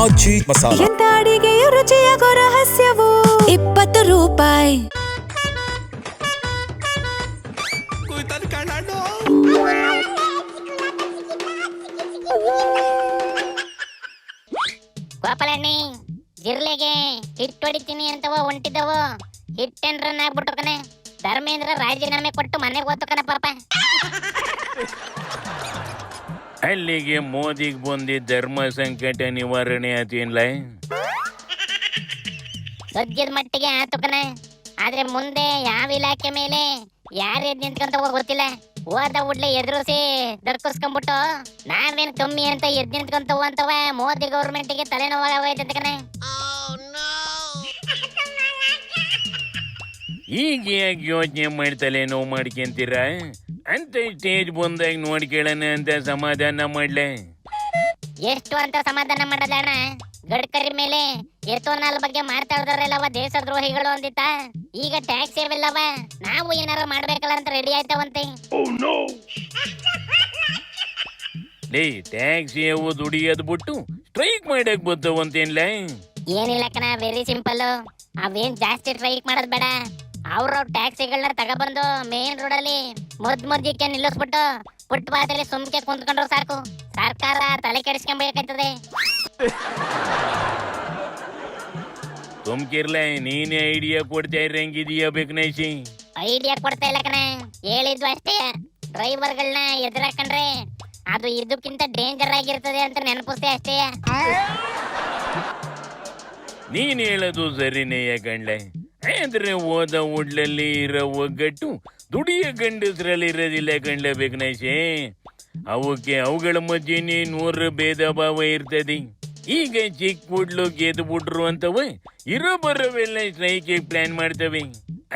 ಆಚಿ ಮಸಾಲ. ಎಂತ ಅಡಿಗೆಯ ರುಚಿಯಾಗೋ ರಹಸ್ಯವು 20 ರೂಪಾಯಿ. ಗೋಪಾಲಣ್ಣಿ ಜಿರ್ಲೆಗೆ ಹಿಟ್ ಹೊಡಿತೀನಿ ಅಂತವ ಹೊಂಟಿದ್ದವು. ಹಿಟ್ ಅಂಡ್ ರನ್ ಆಗ್ಬಿಟ್ಟು ಕಣೆ. ಧರ್ಮೇಂದ್ರ ರಾಜೀನಾಮೆ ಕೊಟ್ಟು ಮನೆಗೆ ಹೋತು ಕಣ ಪಾಪ. ಅಲ್ಲಿಗೆ ಮೋದಿಗೆ ಬಂದಿ ಧರ್ಮ ಸಂಕಟ ನಿವಾರಣೆ ಆತೇನ್ಲ? ಸದ್ಯದ ಮಟ್ಟಿಗೆ ಆತು ಕಣ. ಆದ್ರೆ ಮುಂದೆ ಯಾವ ಇಲಾಖೆ ಮೇಲೆ ಯಾರು ಎದ್ ನಿಂತ್ಕೊಂತ ಗೊತ್ತಿಲ್ಲ. ಹೋದ ಉಡ್ಲೆ ಎದುರಿಸಿ ದರ್ಕಿಸ್ಕೊಂಡ್ಬಿಟ್ಟು ನಾವೇನ್ ಕಮ್ಮಿ ಅಂತ ಎದ್ ನಿಂತ್ಕೊಂತವ ಅಂತವ ಮೋದಿ ಗೌರ್ಮೆಂಟ್ಗೆ ತಲೆನೋವಾಗೈತೆ ಕಣೆ. ಈಗ ಯಾಕೆ ಯೋಚನೆ ಮಾಡ್ತಲೇ ನೋವು ಮಾಡ್ಕೊಂತೀರ? ಅಂತ ಸ್ಟೇಜ್ ಬಂದಾಗ ನೋಡ್ಕೊಳ್ಳೋಣ ಅಂತ ಸಮಾಧಾನ ಮಾಡ್ಲೆ. ಎಷ್ಟು ಅಂತ ಸಮಾಧಾನ ಮಾಡೋದಣ್ಣ? ಗಡ್ಕರಿ ಮೇಲೆ ಎತ್ತೋನಾಲ್ ಬಗ್ಗೆ ಮಾತಾಡಿದ್ರಲ್ಲವ ದೇಶದ್ರೋಹಿಗಳು ಅಂದಿತ್ತ. ಈಗ ಟ್ಯಾಕ್ಸ್ ಇರಲಿಲ್ಲವ, ನಾವು ಏನಾರ ಮಾಡ್ಬೇಕಲ್ಲ ಅಂತ ರೆಡಿ ಆಯ್ತವಂತೆ. ಲೇ ಟ್ಯಾಕ್ಸ್ ಯಾವ ದುಡಿಯೋದ್ ಬಿಟ್ಟು ಸ್ಟ್ರೈಕ್ ಮಾಡಕ್ ಬರ್ತವಂತೇನ್ಲ? ಏನಿಲ್ಲ ಕಣ, ವೆರಿ ಸಿಂಪಲ್. ಅವೇನ್ ಜಾಸ್ತಿ ಸ್ಟ್ರೈಕ್ ಮಾಡೋದ್ ಬೇಡ. ಅವ್ರ ಟ್ಯಾಕ್ಸಿಗಳನ್ನ ತಗೊಬಂದು ಮೇನ್ ರೋಡ್ ಅಲ್ಲಿ ಮುದ್ದಕ್ಕೆ ನಿಲ್ಲಿಸ್ಬಿಟ್ಟು ಫುಟ್ಪಾತಲ್ಲಿ ಸುಮ್ಕೆ ಕುಂತ್ಕೊಂಡ್ರು ಸಾಕು. ಸರ್ಕಾರ ತಲೆ ಕೆಡಿಸ್ಕೊಂಡ್ಬೇಕಾಯ್ತದೆ. ಸುಮ್ಕಿರ್ಲ, ನೀನೇ ಐಡಿಯಾ ಕೊಡ್ತಾ ಇರಂಗಿದೀಯ ಬೇಕನೇಶಿ? ಐಡಿಯಾ ಕೊಡ್ತಾ ಇಲ್ಲ ಕಣ, ಹೇಳಿದ್ವು ಅಷ್ಟೇ. ಡ್ರೈವರ್ಗಳನ್ನ ಎದುರಾಕೊಂಡ್ರೆ ಅದು ಇದಕ್ಕಿಂತ ಡೇಂಜರ್ ಆಗಿರ್ತದೆ ಅಂತ ನೆನಪಿಸ್ತೆ ಅಷ್ಟೇ. ನೀನ್ ಹೇಳೋದು ಸರಿನೇ ಯಾಕಂಡ್ಲೆ. ಆದ್ರೆ ಓದ ಉಡ್ಲಲ್ಲಿ ಇರೋ ಒಗ್ಗಟ್ಟು ದುಡಿಯ ಗಂಡಸ್ರಲ್ಲಿ ಇರೋದಿಲ್ಲ ಕಂಡ್ಲೆ ಬೇಕನೇಶಿ. ಅವಕ್ಕೆ ಅವುಗಳ ಮಧ್ಯೆ 100 ಭೇದ ಭಾವ ಇರ್ತದೆ. ಈಗ ಚಿಕ್ಕ ಪುಡ್ಲು ಗೆದ್ದು ಬಿಟ್ರು ಅಂತವ ಇರೋ ಬರೋವೆಲ್ಲ ಸ್ಟ್ರೈಕ್ ಪ್ಲಾನ್ ಮಾಡ್ತವೆ.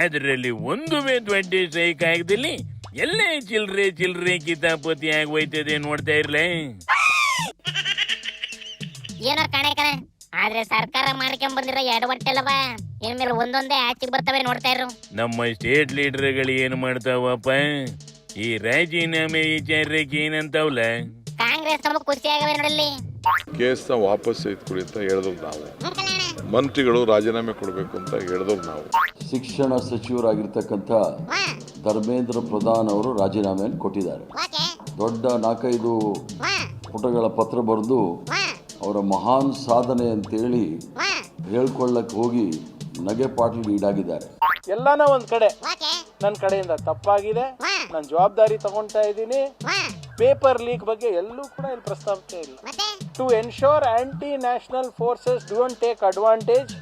ಅದರಲ್ಲಿ ಒಂದುವೇ ದೊಡ್ಡ ಸ್ಟ್ರೈಕ್ ಆಗದಲ್ಲಿ ಎಲ್ಲ ಚಿಲ್ರೆ ಕಿತಾಪತಿ ಆಗೋಯ್ತದೆ. ನೋಡ್ತಾ ಇರ್ಲೇ ಏನೋ ಕಣೆ ಕಣ. ಆದ್ರೆ ಸರ್ಕಾರ ಮಾಡ್ಕೊಂಡ್ ಬಂದಿರೋ ಎಡವಟ್ಟೆಲ್ಲವ ಇನ್ಮೇಲೆ ಒಂದೊಂದೇ ಆಚೆಗೆ ಬರ್ತವೆ, ನೋಡ್ತಾ ಇರು. ನಮ್ಮ ಸ್ಟೇಟ್ ಲೀಡರ್ಗಳು ಏನ್ ಮಾಡ್ತಾವಪ್ಪ? ಈ ರಾಜೀನಾಮೆ ವಿಚಾರಕ್ಕೆ ಏನಂತಾವಲ್ಲ? ಕಾಂಗ್ರೆಸ್ ನಮಗ್ ಖುಷಿ ಆಗವೆ ನೋಡಲ್ಲಿ. ಕೇಸ್ ವಾಪಸ್ ತೆಗೆದುಕೊಡಿ ಅಂತ ಹೇಳಿದ್ರು ನಾವು. ಮಂತ್ರಿಗಳು ರಾಜೀನಾಮೆ ಕೊಡಬೇಕು ಅಂತ ಹೇಳಿದ್ರು ನಾವು. ಶಿಕ್ಷಣ ಸಚಿವರಾಗಿರ್ತಕ್ಕಂಥ ಧರ್ಮೇಂದ್ರ ಪ್ರಧಾನ್ ಅವರು ರಾಜೀನಾಮೆಯನ್ನು ಕೊಟ್ಟಿದ್ದಾರೆ. ದೊಡ್ಡ 4-5 ಪುಟಗಳ ಪತ್ರ ಬರೆದು ಅವರ ಮಹಾನ್ ಸಾಧನೆ ಅಂತೇಳಿ ಹೇಳ್ಕೊಳ್ಳಕ್ಕೆ ಹೋಗಿ ನಗೆ ಪಾಟಲಿಗೆ ಈಡಾಗಿದ್ದಾರೆ. ಎಲ್ಲಾನ ಒಂದ್ ಕಡೆ ನನ್ನ ಕಡೆಯಿಂದ ತಪ್ಪಾಗಿದೆ, ನಾನು ಜವಾಬ್ದಾರಿ ತಗೊಂತಾ ಇದ್ದೀನಿ. ಪೇಪರ್ ಲೀಕ್ ಬಗ್ಗೆ ಎಲ್ಲೂ ಕೂಡ ಇಲ್ಲಿ ಪ್ರಸ್ತಾವನೆ ಇಲ್ಲ. To ensure anti national forces don't take advantage,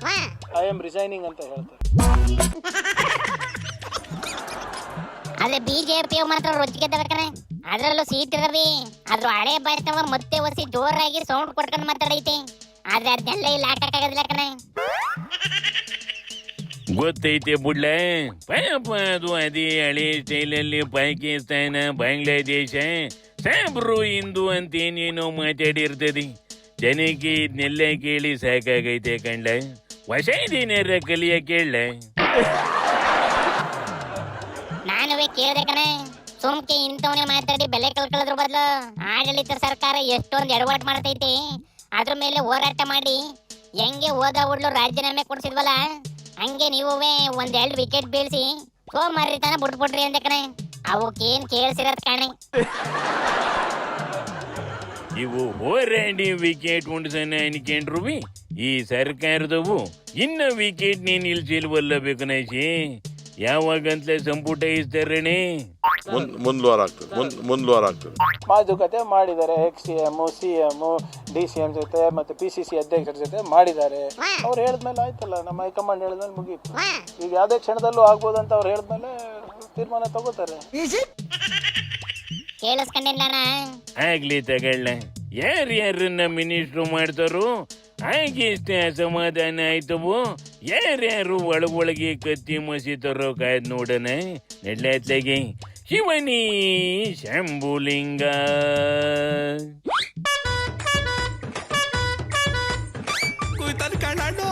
I am resigning ಅಂತ ಹೇಳ್ತಾರೆ. ಅದೇ ಬಿಜೆಪಿ ಮಾತ್ರ ರೊಚ್ಚಿಗೆದ್ದವ ಕಣೆ. ಅದ್ರಲ್ಲೂ ಸೀಟ್ ರವಿ ಅದ್ರ ಹಳೆ ಭಾಷಣವ ಮತ್ತೆ ಒಸಿ ಜೋರಾಗಿ ಸೌಂಡ್ ಕೊಡ್ಕೊಂಡು ಮಾತಾಡೈತಿ. ಆದ್ರೆ ಅದನ್ನೆಲ್ಲ ಇಲ್ಲಿ ಹಾಕಕ್ಕಾಗದಿಲ್ಲ ಕಣೆ. ಗೊತ್ತೈತೆ ಬುಡ್ಲೆ, ಪಾಪ ಅದು ಅದೇ ಹಳೆ ಸ್ಟೈಲಲ್ಲಿ ಪಾಕಿಸ್ತಾನ ಬಾಂಗ್ಲಾದೇಶ ಸಾಬ್ರು ಹಿಂದೂ ಅಂತ ಏನೇನೋ ಮಾತಾಡಿರ್ತದೆ. ಜನಕ್ಕೆ ಇದನ್ನೆಲ್ಲ ಕೇಳಿ ಸಾಕಾಗೈತೆ ಕಂಡ್ಲ. ಹೊಸದೇನಾರ ಕಲಿಯ ಕೇಳ. ನಾನುವೇ ಕೇಳಿದೆ ಕಣೆ. ಸುಮ್ಕೆ ಇಂಥವನೇ ಮಾತಾಡಿ ಬೆಲೆ ಕಳ್ಕೊಳ್ಳೋದ್ರ ಬದಲು ಆಡಳಿತ ಸರ್ಕಾರ ಎಷ್ಟೊಂದು ಎಡವಟ್ಟು ಮಾಡ್ತೈತಿ, ಅದ್ರ ಮೇಲೆ ಹೋರಾಟ ಮಾಡಿ ಹೆಂಗೆ ಹೋದ ಉಡ್ಲು ರಾಜೀನಾಮೆ ಕೊಡ್ಸಿದ್ವಲ್ಲ ಹಂಗೆ ನೀವೇ 1-2 ವಿಕೆಟ್ ಬೀಳ್ಸಿ ಸೋಮಾರಿತನ ಬಿಟ್ಬಿಡ್ರಿ ಅಂದೆ ಕಣೆ. ಅವಕ್ಕೇನ್ ಕೇಳಿಸಿರೋದ್ ಕಾಣೆ. ಇವು ಹೋರಾಡಿ ವಿಕೆಟ್ ಉಂಡ್ಸನ ಅನ್ಕೊಂಡ್ರು ಈ ಸರ್ಕಾರದವು ಇನ್ನ ವಿಕೆಟ್ ನೀನ್ ನಿಲ್ಸಿಲ್ವಲ್ಲ ಬೇಕನೇಶಿ. ಯಾವಾಗಂತಲೇ ಸಂಪುಟ ಇಸ್ತಾರಣೆ ಮುಂದ್ ವಾರ ಆಗ್ತದೆ. ಮಾತುಕತೆ ಮಾಡಿದ್ದಾರೆ. XCM, CM, DCM ಜೊತೆ ಮತ್ತೆ PCC ಅಧ್ಯಕ್ಷರ ಜೊತೆ ಮಾಡಿದ್ದಾರೆ. ಅವ್ರು ಹೇಳಿದ್ಮೇಲೆ ಆಯ್ತಲ್ಲ, ನಮ್ಮ ಹೈಕಮಾಂಡ್ ಹೇಳಿದ್ಮೇಲೆ ಮುಗೀತು. ಈಗ ಯಾವ್ದೇ ಕ್ಷಣದಲ್ಲೂ ಆಗ್ಬೋದು ಅಂತ ಅವ್ರು ಹೇಳಿದ್ಮೇಲೆ ತೀರ್ಮಾನ ತಗೋತಾರೆ. ಕೇಳಿಸ್ಕೊಂಡಿಲ್ಲ ಆಗ್ಲಿ ತಗೊಳ್ಳ. ಯಾರ್ಯಾರನ್ನ ಮಿನಿಸ್ಟ್ರು ಮಾಡ್ತಾರೋ ಹಾಗೆ ಇಷ್ಟೇ ಅಸಮಾಧಾನ ಆಯ್ತವು. ಯಾರ್ಯಾರು ಒಳಗೊಳಗೆ ಕತ್ತಿ ಮಸಿತಾರೋ ಕಾಯ್ದು ನೋಡೋಣ. ನೆಡ್ಲಾತ್ಲಾಗೆ ಶಿವನಿ ಶಂಭುಲಿಂಗ. ಕುಯ್ತಾನ ಕಣ್ಣು